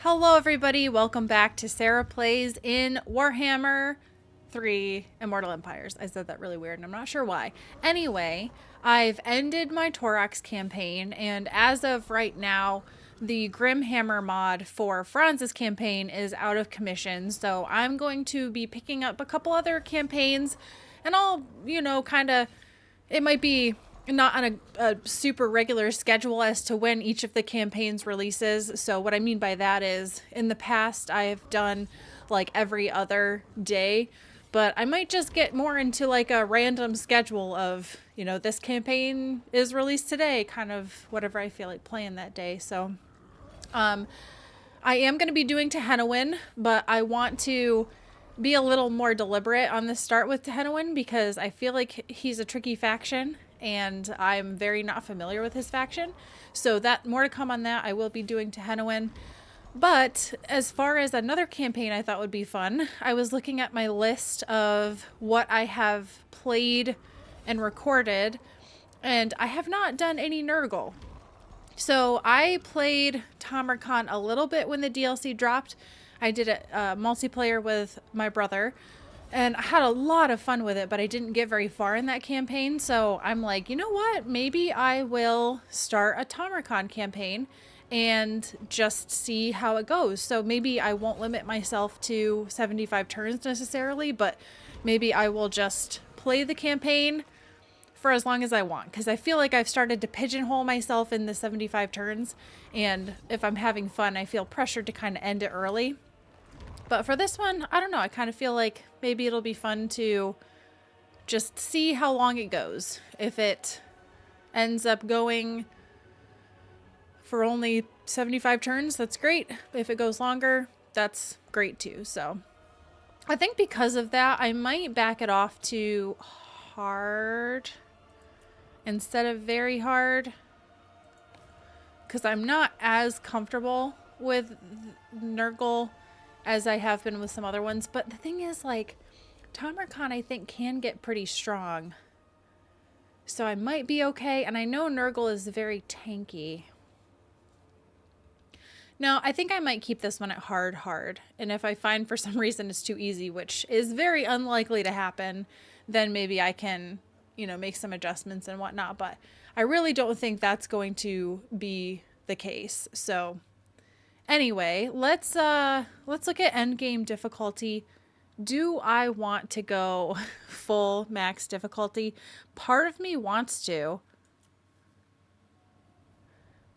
Hello everybody, welcome back to Sarah Plays in Warhammer 3 Immortal Empires. I said that really weird and I'm not sure why. Anyway, I've ended my Torox campaign, and as of right now, the Grimhammer mod for Franz's campaign is out of commission, so I'm going to be picking up a couple other campaigns, and I'll, kind of, it might be not on a super regular schedule as to when each of the campaigns releases. So what I mean by that is, in the past I've done like every other day, but I might just get more into like a random schedule of, this campaign is released today, kind of whatever I feel like playing that day. So I am going to be doing Tehennowin, but I want to be a little more deliberate on the start with Tehennowin because I feel like he's a tricky faction and I'm very not familiar with his faction. So that more to come on that. I will be doing Tehennowin. But as far as another campaign I thought would be fun, I was looking at my list of what I have played and recorded, and I have not done any Nurgle. So I played Tamurkhan a little bit when the DLC dropped. I did a multiplayer with my brother, and I had a lot of fun with it, but I didn't get very far in that campaign. So I'm like, you know what? Maybe I will start a Tamurkhan campaign and just see how it goes. So maybe I won't limit myself to 75 turns necessarily, but maybe I will just play the campaign for as long as I want, because I feel like I've started to pigeonhole myself in the 75 turns, and if I'm having fun, I feel pressured to kind of end it early. But for this one, I don't know, I kind of feel like maybe it'll be fun to just see how long it goes. If it ends up going for only 75 turns, that's great. If it goes longer, that's great too. So I think because of that, I might back it off to hard instead of very hard, because I'm not as comfortable with Nurgle as I have been with some other ones. But the thing is, like, Tamurkhan I think can get pretty strong, so I might be okay. And I know Nurgle is very tanky. No, I think I might keep this one at hard. And if I find for some reason it's too easy, which is very unlikely to happen, then maybe I can, make some adjustments and whatnot. But I really don't think that's going to be the case. So anyway, let's look at endgame difficulty. Do I want to go full max difficulty? Part of me wants to,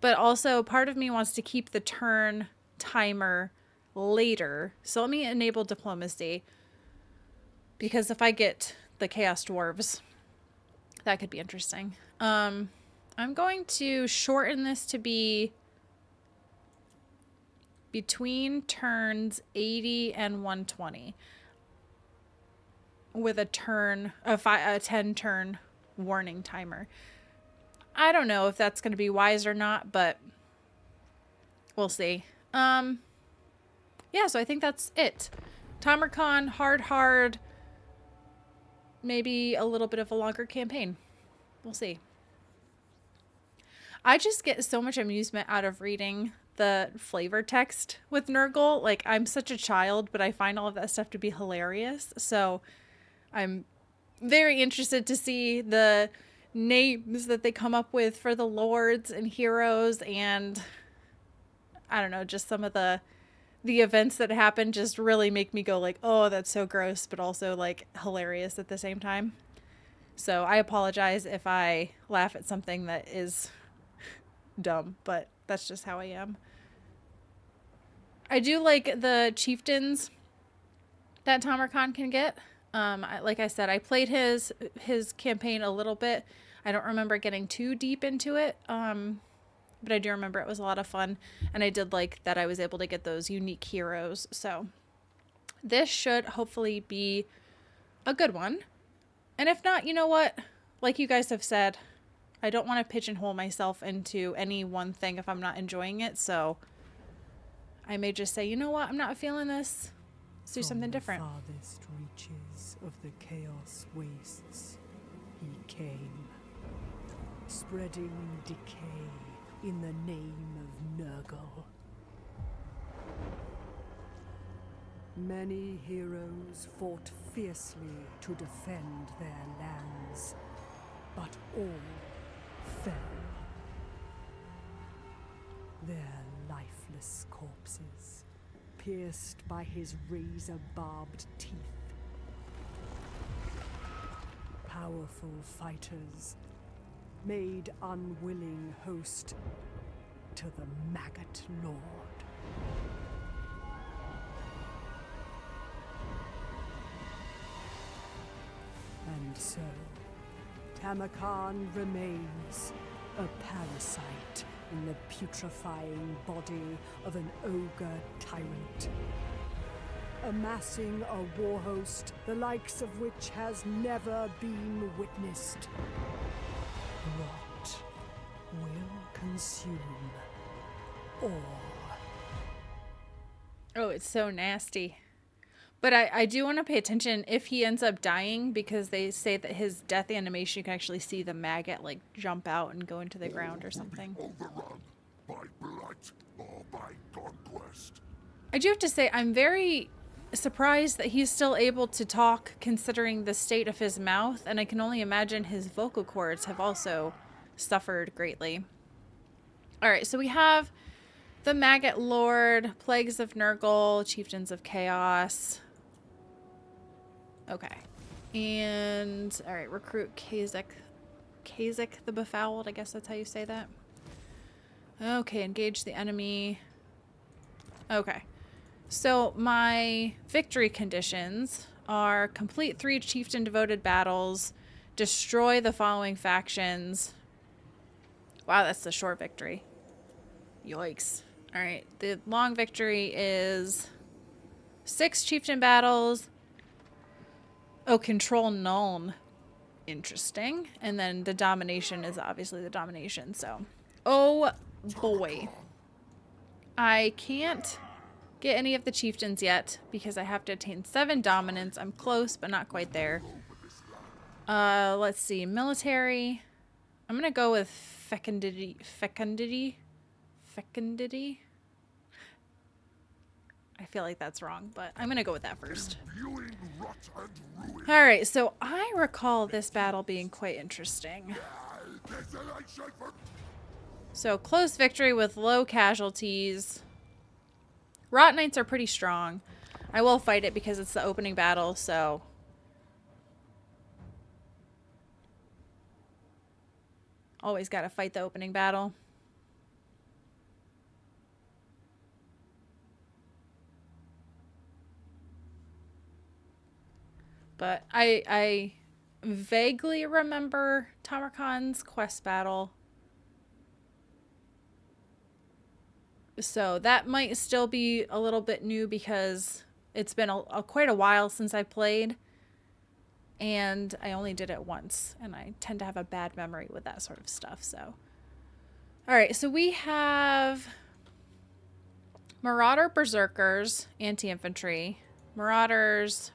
but also part of me wants to keep the turn timer later. So let me enable diplomacy, because if I get the Chaos Dwarves, that could be interesting. I'm going to shorten this to be between turns 80 and 120 with a 10 turn warning timer. I don't know if that's going to be wise or not, but we'll see. Yeah, so I think that's it. Tamurkhan, hard, maybe a little bit of a longer campaign. We'll see. I just get so much amusement out of reading the flavor text with Nurgle. Like, I'm such a child, but I find all of that stuff to be hilarious. So I'm very interested to see the names that they come up with for the lords and heroes, and I don't know, just some of the events that happen just really make me go like, oh, that's so gross, but also like hilarious at the same time. So I apologize if I laugh at something that is dumb, but that's just how I am. I do like the chieftains that Tamurkhan can get. Like I said, I played his campaign a little bit. I don't remember getting too deep into it, but I do remember it was a lot of fun, and I did like that I was able to get those unique heroes. So this should hopefully be a good one. And if not, you know what? Like you guys have said, I don't want to pigeonhole myself into any one thing if I'm not enjoying it. So I may just say, you know what? I'm not feeling this. Let's do something different. From the farthest reaches of the chaos wastes, he came, spreading decay in the name of Nurgle. Many heroes fought fiercely to defend their lands, but all fell. Their lifeless corpses, pierced by his razor-barbed teeth. Powerful fighters, made unwilling host to the Maggot Lord. And so, Tamurkhan remains a parasite in the putrefying body of an ogre tyrant, amassing a war host the likes of which has never been witnessed. Rot will consume all. Oh, it's so nasty. But I do want to pay attention if he ends up dying, because they say that his death animation, you can actually see the maggot like jump out and go into the ground or something. Overrun by blight or by conquest. I do have to say, I'm very surprised that he's still able to talk considering the state of his mouth, and I can only imagine his vocal cords have also suffered greatly. Alright, so we have the Maggot Lord, Plagues of Nurgle, Chieftains of Chaos. Okay. And, alright, recruit Kazek the Befouled, I guess that's how you say that. Okay, engage the enemy. Okay. So my victory conditions are complete 3 chieftain devoted battles, destroy the following factions. Wow, that's the short victory. Yikes. Alright, the long victory is 6 chieftain battles. Oh, control Nuln. Interesting. And then the domination is obviously the domination, so. Oh boy. I can't get any of the chieftains yet because I have to attain 7 dominance. I'm close, but not quite there. Let's see. Military. I'm gonna go with fecundity. I feel like that's wrong, but I'm gonna go with that first. Alright, so I recall this battle being quite interesting. So, close victory with low casualties. Rot Knights are pretty strong. I will fight it because it's the opening battle, so. Always gotta fight the opening battle. But I vaguely remember Tamurkhan's quest battle. So that might still be a little bit new because it's been quite a while since I played. And I only did it once. And I tend to have a bad memory with that sort of stuff. So, alright, so we have Marauder Berserkers, anti-infantry. Marauders.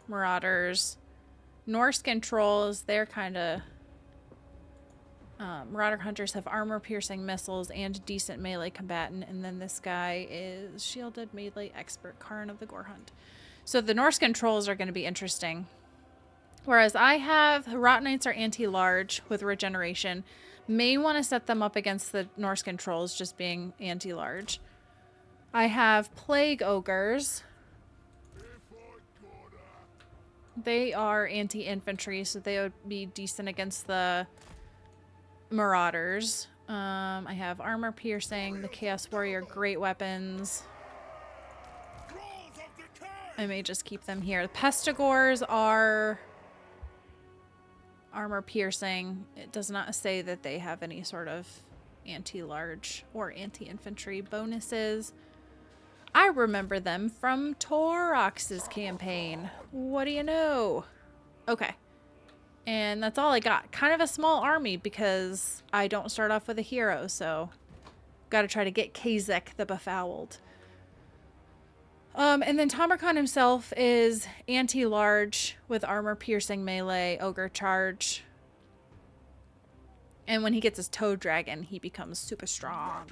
Norscan Trolls, they're kind of... Marauder Hunters have armor-piercing missiles and decent melee combatant. And then this guy is shielded melee expert, Karn of the Gore Hunt. So the Norscan Trolls are going to be interesting. Whereas I have... Rot Knights are anti-large with regeneration. May want to set them up against the Norscan Trolls just being anti-large. I have Plague Ogres. They are anti-infantry, so they would be decent against the Marauders. I have armor piercing, the Chaos Warrior, great weapons. I may just keep them here. The Pestigors are armor piercing. It does not say that they have any sort of anti-large or anti-infantry bonuses. I remember them from Torox's campaign. What do you know? Okay. And that's all I got. Kind of a small army because I don't start off with a hero, so gotta try to get Kazek the Befouled. And then Tamurkhan himself is anti-large with armor-piercing melee, ogre charge. And when he gets his Toad Dragon, he becomes super strong.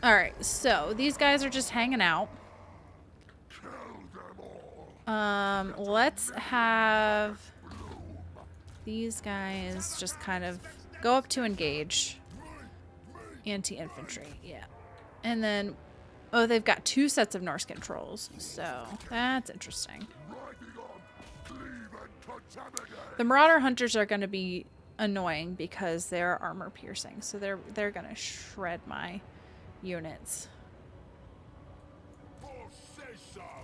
Alright, so these guys are just hanging out. Let's have these guys just kind of go up to engage. Anti-infantry, yeah. And then, oh, they've got 2 sets of Norse controls, so that's interesting. The Marauder Hunters are going to be annoying because they're armor piercing, so they're going to shred my units.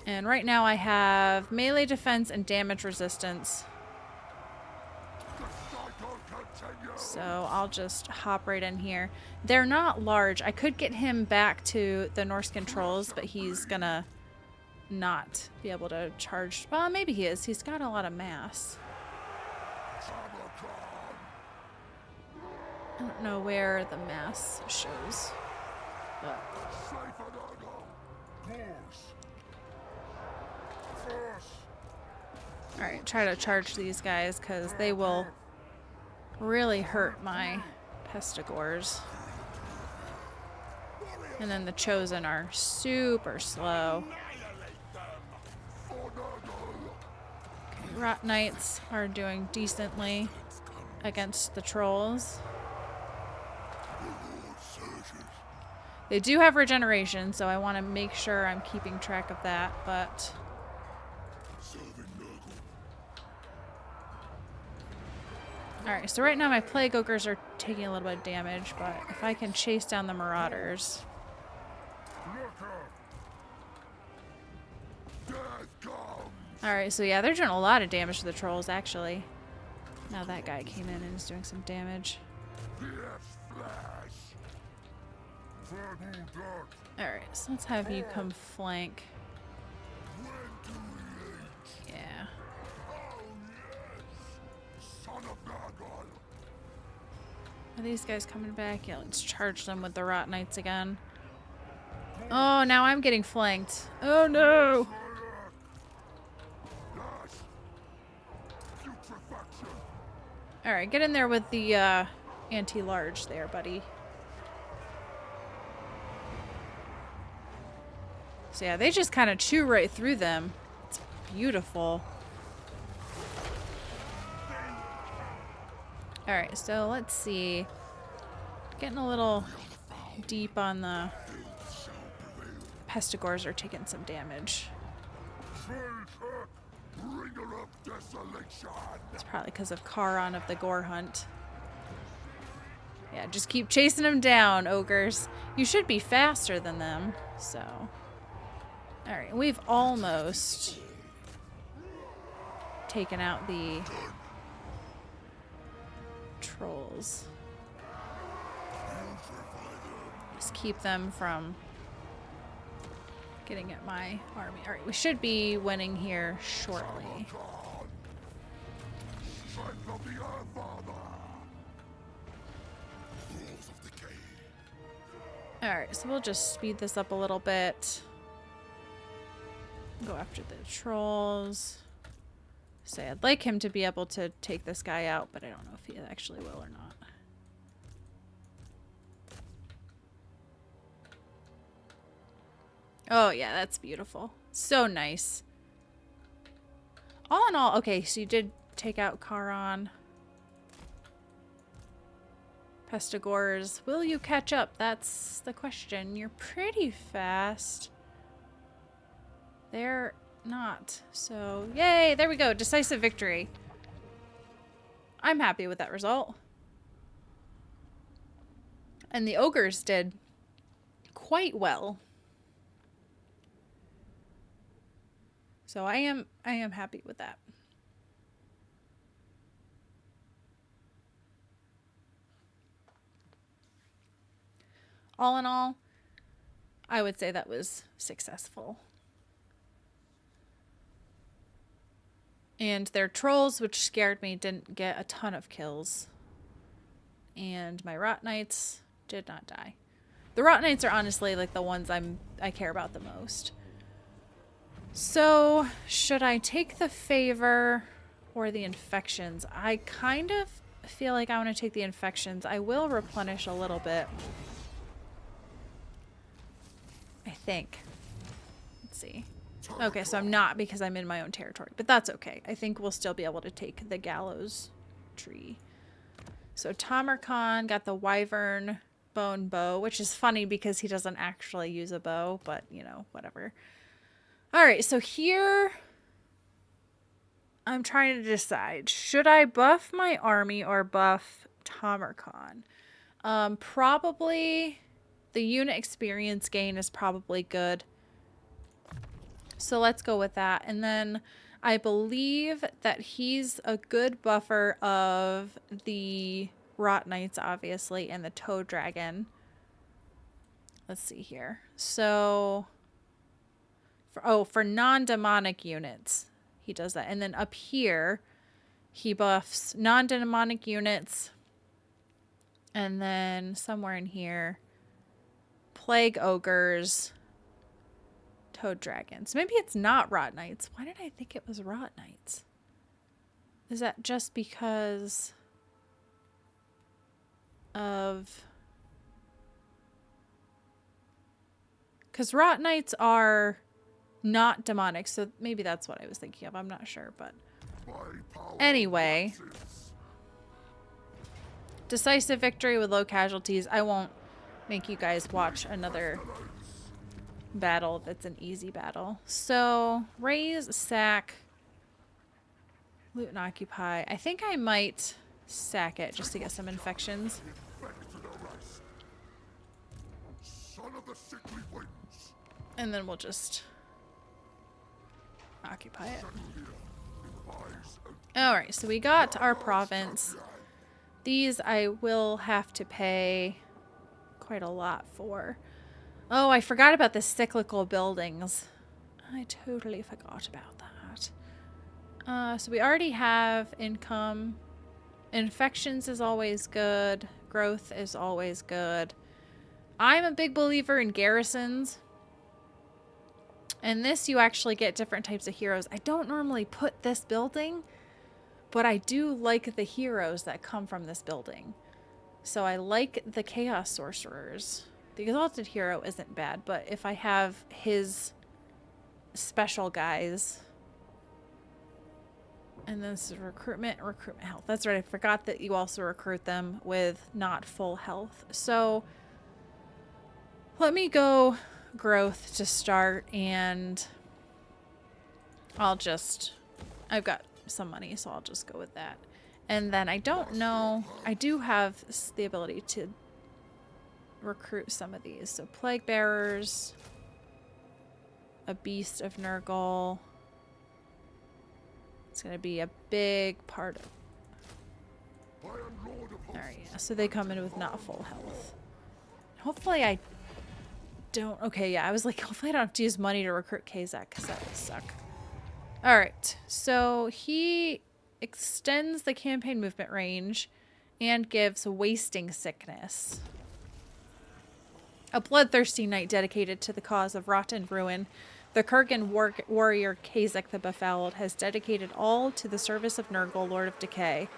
And right now I have melee defense and damage resistance. So I'll just hop right in here. They're not large. I could get him back to the Norse controls, but he's gonna not be able to charge. Well, maybe he is. He's got a lot of mass. I don't know where the mass shows. But alright, try to charge these guys because they will really hurt my pestigores. And then the Chosen are super slow. Okay, Rot Knights are doing decently against the trolls. They do have regeneration, so I want to make sure I'm keeping track of that, but alright, so right now my Plague Ogres are taking a little bit of damage, but if I can chase down the Marauders. Alright, so yeah, they're doing a lot of damage to the trolls, actually. Now that guy came in and is doing some damage. Alright, so let's have you come flank. Yeah. Are these guys coming back? Yeah, let's charge them with the Rot Knights again. Oh, now I'm getting flanked. Oh no! Alright, get in there with the anti-large there, buddy. So yeah, they just kind of chew right through them. It's beautiful. Alright, so let's see. Getting a little deep on the pestigores are taking some damage. It's probably because of Charon of the Gore Hunt. Yeah, just keep chasing them down, ogres. You should be faster than them, so. Alright, we've almost taken out the trolls. Just keep them from getting at my army. Alright, we should be winning here shortly. Alright, so we'll just speed this up a little bit. Go after the trolls. Say I'd like him to be able to take this guy out, but I don't know if he actually will or not. Oh yeah, that's beautiful. So nice. All in all, okay, so you did take out Charon. Pestigores, will you catch up? That's the question. You're pretty fast. They're not. So, yay! There we go. Decisive victory. I'm happy with that result. And the ogres did quite well. So I am happy with that. All in all, I would say that was successful. And their trolls, which scared me, didn't get a ton of kills. And my Rot Knights did not die. The Rot Knights are honestly like the ones I care about the most. So, should I take the favor or the infections? I kind of feel like I want to take the infections. I will replenish a little bit. I think. Let's see. Okay, so I'm not because I'm in my own territory, but that's okay. I think we'll still be able to take the Gallows tree. So Tamurkhan got the wyvern bone bow, which is funny because he doesn't actually use a bow, but you know, whatever. All right, so here I'm trying to decide, should I buff my army or buff Tamurkhan? Probably the unit experience gain is probably good. So let's go with that. And then I believe that he's a good buffer of the Rot Knights, obviously, and the Toad Dragon. Let's see here. So, for non-demonic units, he does that. And then up here, he buffs non-demonic units. And then somewhere in here, Plague Ogres, Toad Dragons. Maybe it's not Rot Knights. Why did I think it was Rot Knights? Is that just because of... Because Rot Knights are not demonic, so maybe that's what I was thinking of. I'm not sure, but... Anyway. Decisive victory with low casualties. I won't make you guys watch another battle that's an easy battle. So, raise, sack, loot and occupy. I think I might sack it just to get some infections. And then we'll just occupy it. Alright, so we got our province. These I will have to pay quite a lot for. Oh, I forgot about the cyclical buildings. I totally forgot about that. So we already have income. Infections is always good. Growth is always good. I'm a big believer in garrisons. And this, you actually get different types of heroes. I don't normally put this building, but I do like the heroes that come from this building. So I like the Chaos Sorcerers. The Exalted Hero isn't bad, but if I have his special guys... And this is recruitment health. That's right, I forgot that you also recruit them with not full health. So let me go growth to start, and I've got some money, so I'll just go with that. And then I don't know, I do have the ability to recruit some of these. So Plague Bearers, a Beast of Nurgle. It's going to be a big part of... Alright, yeah, so they come in with not full health. Hopefully I don't... Okay, yeah, I was like, hopefully I don't have to use money to recruit Kazak, because that would suck. Alright, so he extends the campaign movement range and gives Wasting Sickness. A bloodthirsty knight dedicated to the cause of rot and ruin, the Kurgan warrior Kazak the Befouled has dedicated all to the service of Nurgle, Lord of Decay.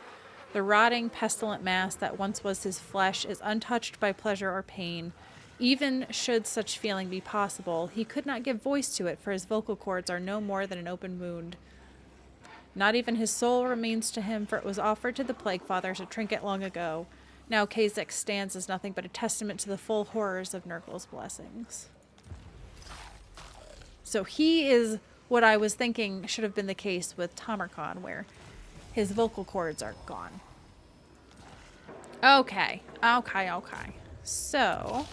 The rotting, pestilent mass that once was his flesh is untouched by pleasure or pain. Even should such feeling be possible, he could not give voice to it, for his vocal cords are no more than an open wound. Not even his soul remains to him, for it was offered to the Plague Father as a trinket long ago. Now Kazak stands as nothing but a testament to the full horrors of Nurgle's blessings. So he is what I was thinking should have been the case with Tamurkhan, where his vocal cords are gone. Okay. So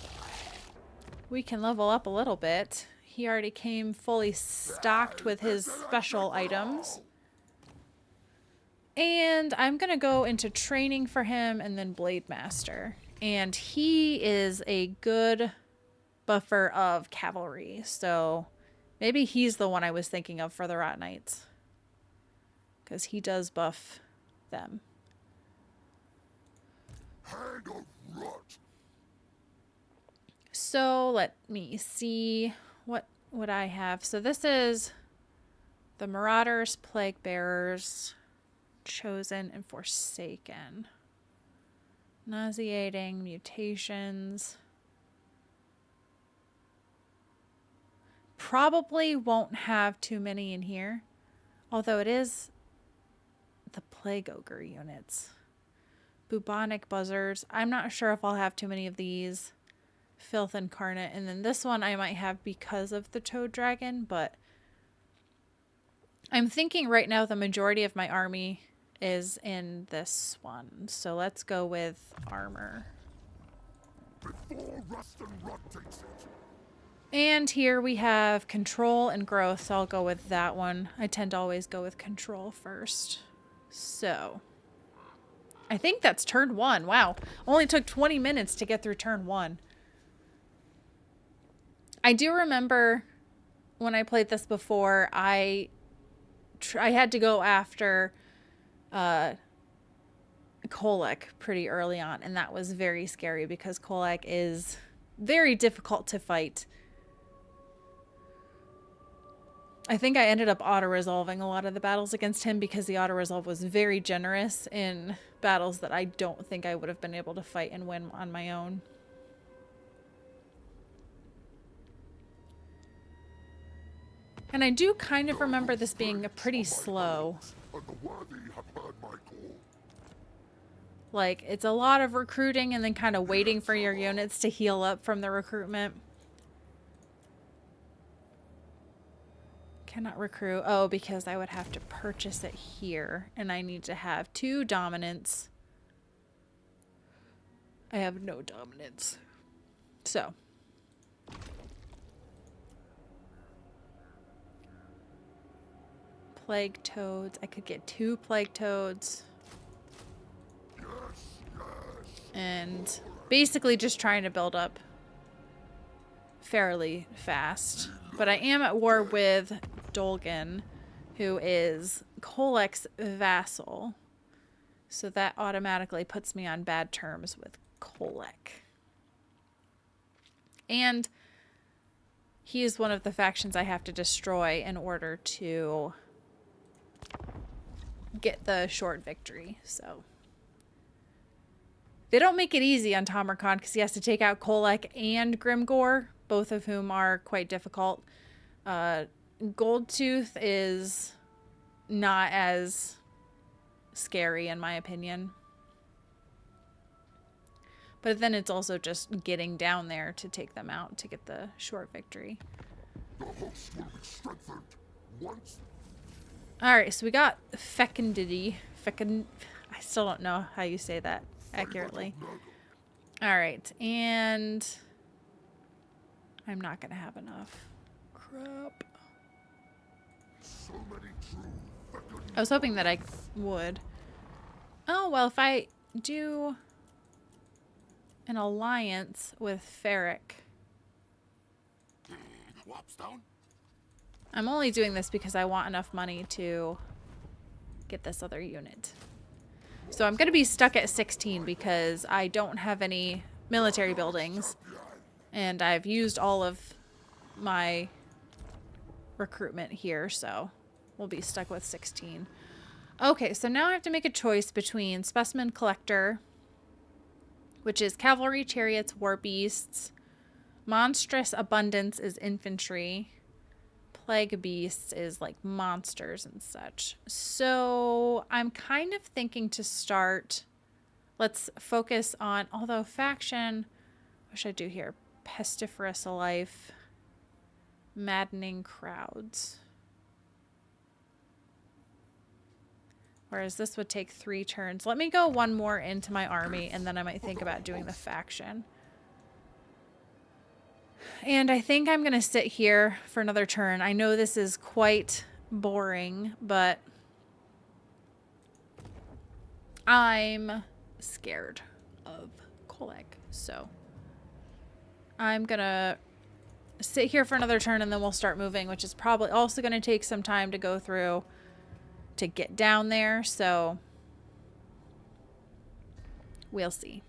we can level up a little bit. He already came fully stocked with his special items. And I'm going to go into training for him and then Blade Master. And he is a good buffer of cavalry. So maybe he's the one I was thinking of for the Rot Knights, because he does buff them. Hand of rot. So let me see what I have. So this is the Marauders, Plague Bearers, Chosen, and Forsaken. Nauseating, Mutations. probably won't have too many in here. Although it is the Plague Ogre units. Bubonic Buzzards. I'm not sure if I'll have too many of these. Filth Incarnate. And then this one I might have because of the Toad Dragon. But I'm thinking right now the majority of my army is in this one. So let's go with armor. Before rust and rot takes it. And here we have control and growth, so I'll go with that one. I tend to always go with control first. So, I think that's turn 1. Wow. Only took 20 minutes to get through turn 1. I do remember when I played this before, I had to go after Kolek pretty early on, and that was very scary because Kolek is very difficult to fight. I think I ended up auto-resolving a lot of the battles against him because the auto-resolve was very generous in battles that I don't think I would have been able to fight and win on my own. And I do kind of remember this being a pretty slow. And the worthy have heard my call. Like, it's a lot of recruiting and then kind of waiting for your units to heal up from the recruitment. Cannot recruit. Oh, because I would have to purchase it here. And I need to have 2 dominance. I have no dominance. So. Plague toads. I could get 2 plague toads. And basically just trying to build up fairly fast. But I am at war with Dolgan, who is Kolek's vassal. So that automatically puts me on bad terms with Kolek. And he is one of the factions I have to destroy in order to get the short victory. So they don't make it easy on Tamurkhan because he has to take out Kolek and Grimgore, both of whom are quite difficult. Goldtooth is not as scary in my opinion. But then it's also just getting down there to take them out to get the short victory. The host will be strengthened once. Alright, so we got Fecundity. I still don't know how you say that accurately. Alright, and I'm not going to have enough. Crap. So many true I was hoping that I would. Oh, well, if I do an alliance with Ferric. Whopstone? I'm only doing this because I want enough money to get this other unit. So I'm going to be stuck at 16 because I don't have any military buildings. And I've used all of my recruitment here, so we'll be stuck with 16. Okay, so now I have to make a choice between Specimen Collector, which is Cavalry, Chariots, War Beasts. Monstrous Abundance is Infantry. Plague Beasts is like monsters and such. So I'm kind of thinking to start, let's focus on, although faction, what should I do here? Pestiferous Life, Maddening Crowds. Whereas this would take 3 turns. Let me go 1 more into my army and then I might think about doing the faction. And I think I'm going to sit here for another turn. I know this is quite boring, but I'm scared of Kolek. So I'm going to sit here for another turn and then we'll start moving, which is probably also going to take some time to go through to get down there. So we'll see.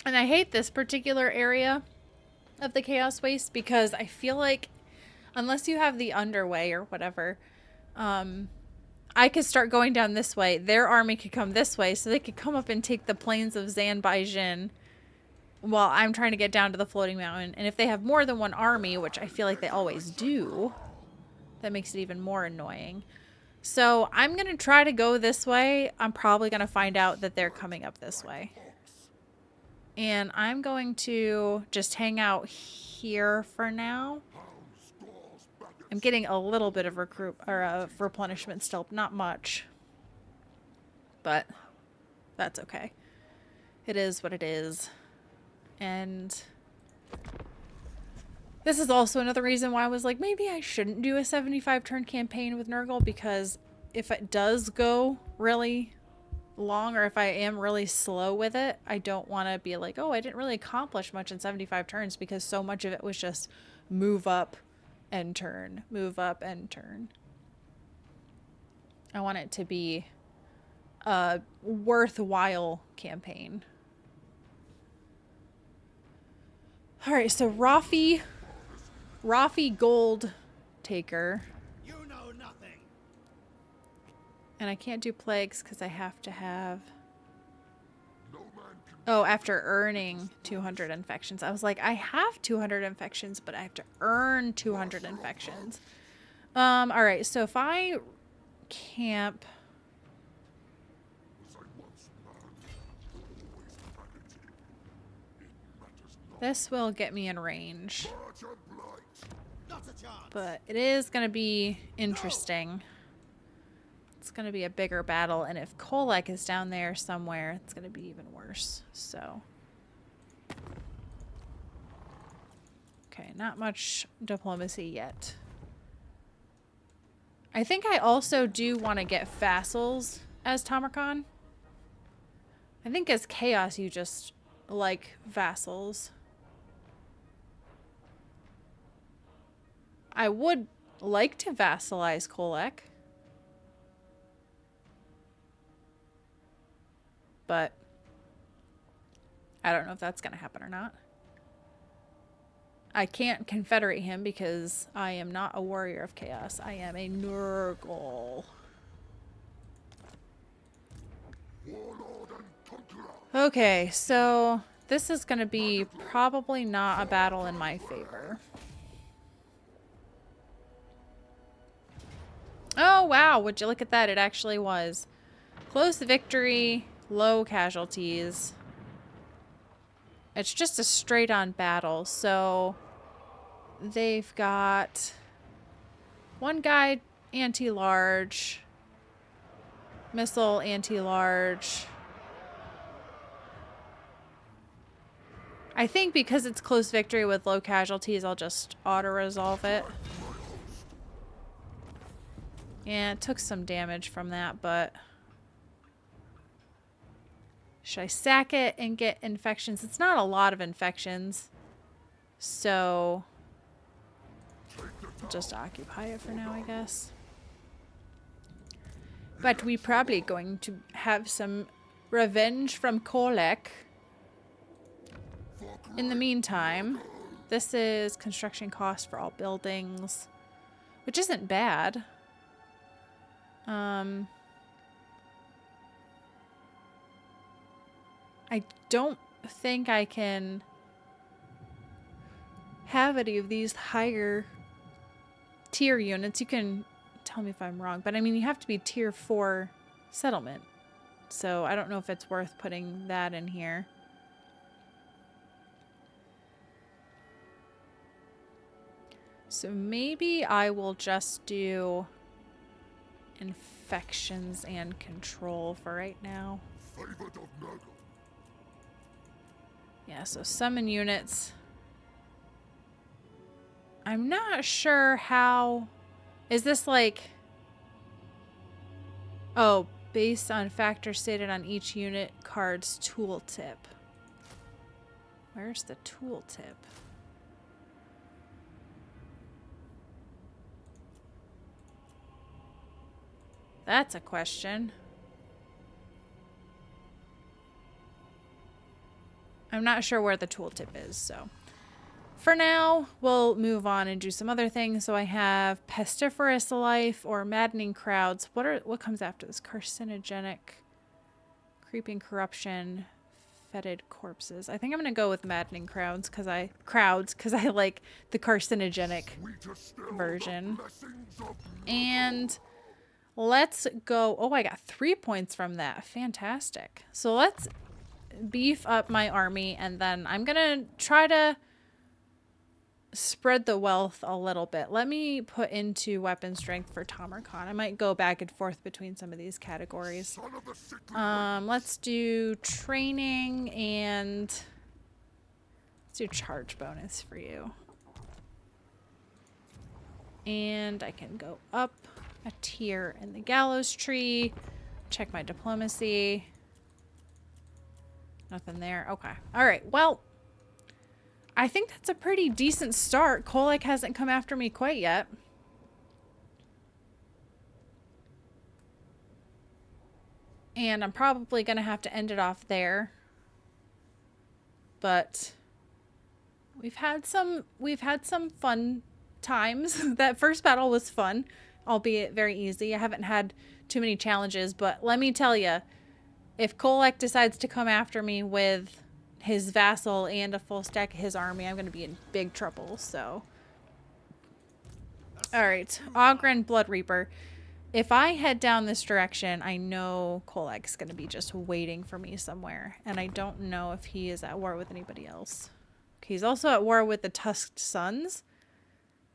And I hate this particular area of the Chaos Waste because I feel like unless you have the underway or whatever, I could start going down this way. Their army could come this way, so they could come up and take the plains of Zanbaijin while I'm trying to get down to the floating mountain. And if they have more than one army, which I feel like they always do, that makes it even more annoying. So I'm going to try to go this way. I'm probably going to find out that they're coming up this way. And I'm going to just hang out here for now. I'm getting a little bit of replenishment still, not much. But that's okay. It is what it is. And this is also another reason why I was like, maybe I shouldn't do a 75 turn campaign with Nurgle, because if it does go really long, or if I am really slow with it, I don't want to be like, oh, I didn't really accomplish much in 75 turns, because so much of it was just move up and turn, move up and turn. I want it to be a worthwhile campaign. All right, so Rafi Gold Taker. You know nothing. And I can't do plagues because I have to have... Oh, after earning 200 infections. I was like, I have 200 infections, but I have to earn 200 infections. All right, so if I camp... This will get me in range. But it is going to be interesting. It's going to be a bigger battle, and if Kolek is down there somewhere, it's going to be even worse. So, okay, not much diplomacy yet. I think I also do want to get vassals as Tamurkhan. I think as Chaos, you just like vassals. I would like to vassalize Kolek. But I don't know if that's going to happen or not. I can't confederate him because I am not a warrior of chaos. I am a Nurgle. Okay, so this is going to be probably not a battle in my favor. Oh, wow. Would you look at that? It actually was. Close victory, low casualties. It's just a straight-on battle. So they've got one guy anti-large, missile anti-large. I think because it's close victory with low casualties, I'll just auto-resolve it. Yeah, it took some damage from that, but... Should I sack it and get infections? It's not a lot of infections. So... I'll just occupy it for now, I guess. But we're probably going to have some revenge from Kolek. In the meantime, this is construction cost for all buildings, which isn't bad. I don't think I can have any of these higher tier units. You can tell me if I'm wrong, but I mean, you have to be tier 4 settlement. So I don't know if it's worth putting that in here. So maybe I will just do infections and control for right now. Yeah, so summon units. I'm not sure how... Is this like... Oh, based on factors stated on each unit card's tooltip. Where's the tooltip? That's a question. I'm not sure where the tooltip is, so. for now, we'll move on and do some other things. So I have pestiferous life or maddening crowds. What comes after this? Carcinogenic, creeping corruption, fetid corpses. I think I'm gonna go with maddening crowds because I like the carcinogenic version. And let's go. Oh, I got 3 points from that. Fantastic. So let's beef up my army, and then I'm gonna try to spread the wealth a little bit. Let me put into weapon strength for Tamurkhan. I might go back and forth between some of these categories. Let's do training and let's do charge bonus for you. And I can go up a tier in the Gallows tree. Check my diplomacy. Nothing there. Okay. All right. Well, I think that's a pretty decent start. Kolek hasn't come after me quite yet. And I'm probably going to have to end it off there. But we've had some fun times. That first battle was fun, albeit very easy. I haven't had too many challenges, but let me tell you, if Kolek decides to come after me with his vassal and a full stack of his army, I'm going to be in big trouble. So, all right, Ogren Blood Reaper. If I head down this direction, I know Kolek's going to be just waiting for me somewhere, and I don't know if he is at war with anybody else. Okay, he's also at war with the Tusked Sons,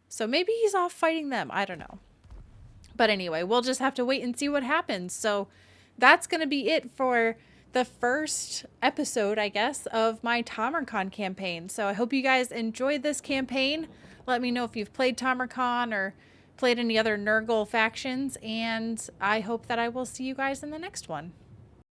so maybe he's off fighting them. I don't know. But anyway, we'll just have to wait and see what happens. So that's going to be it for the first episode, I guess, of my Tamurkhan campaign. So I hope you guys enjoyed this campaign. Let me know if you've played Tamurkhan or played any other Nurgle factions, and I hope that I will see you guys in the next one.